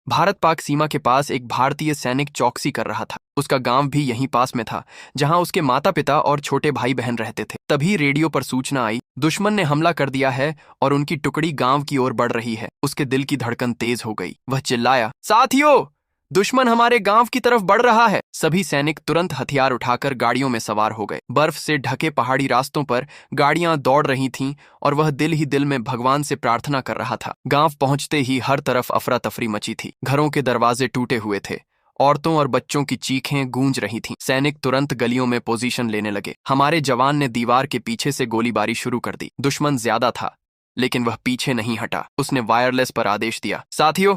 भारत पाक सीमा के पास एक भारतीय सैनिक चौकसी कर रहा था। उसका गांव भी यहीं पास में था, जहां उसके माता पिता और छोटे भाई बहन रहते थे। तभी रेडियो पर सूचना आई, दुश्मन ने हमला कर दिया है और उनकी टुकड़ी गांव की ओर बढ़ रही है। उसके दिल की धड़कन तेज हो गई। वह चिल्लाया, साथियों, दुश्मन हमारे गांव की तरफ बढ़ रहा है। सभी सैनिक तुरंत हथियार उठाकर गाड़ियों में सवार हो गए। बर्फ से ढके पहाड़ी रास्तों पर गाड़ियां दौड़ रही थीं और वह दिल ही दिल में भगवान से प्रार्थना कर रहा था। गांव पहुंचते ही हर तरफ अफरा तफरी मची थी। घरों के दरवाजे टूटे हुए थे। औरतों और बच्चों की चीखें गूंज रही थीं। सैनिक तुरंत गलियों में पोजीशन लेने लगे। हमारे जवान ने दीवार के पीछे से गोलीबारी शुरू कर दी। दुश्मन ज्यादा था, लेकिन वह पीछे नहीं हटा। उसने वायरलेस पर आदेश दिया, साथियों,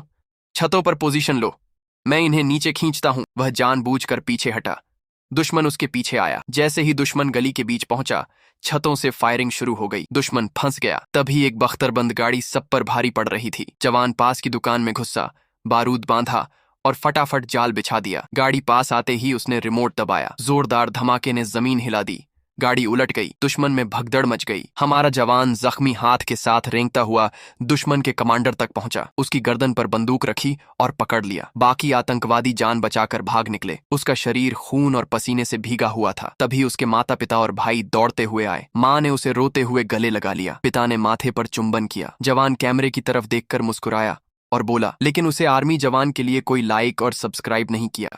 छतों पर पोजीशन लो, मैं इन्हें नीचे खींचता हूं। वह जानबूझकर पीछे हटा। दुश्मन उसके पीछे आया। जैसे ही दुश्मन गली के बीच पहुंचा, छतों से फायरिंग शुरू हो गई। दुश्मन फंस गया। तभी एक बख्तरबंद गाड़ी सब पर भारी पड़ रही थी। जवान पास की दुकान में घुसा, बारूद बांधा और फटाफट जाल बिछा दिया। गाड़ी पास आते ही उसने रिमोट दबाया। जोरदार धमाके ने जमीन हिला दी। गाड़ी उलट गई। दुश्मन में भगदड़ मच गई। हमारा जवान जख्मी हाथ के साथ रेंगता हुआ दुश्मन के कमांडर तक पहुंचा। उसकी गर्दन पर बंदूक रखी और पकड़ लिया। बाकी आतंकवादी जान बचाकर भाग निकले। उसका शरीर खून और पसीने से भीगा हुआ था। तभी उसके माता पिता और भाई दौड़ते हुए आए। माँ ने उसे रोते हुए गले लगा लिया। पिता ने माथे पर चुंबन किया। जवान कैमरे की तरफ देखकर मुस्कुराया और बोला, लेकिन उसे आर्मी जवान के लिए कोई लाइक और सब्सक्राइब नहीं किया।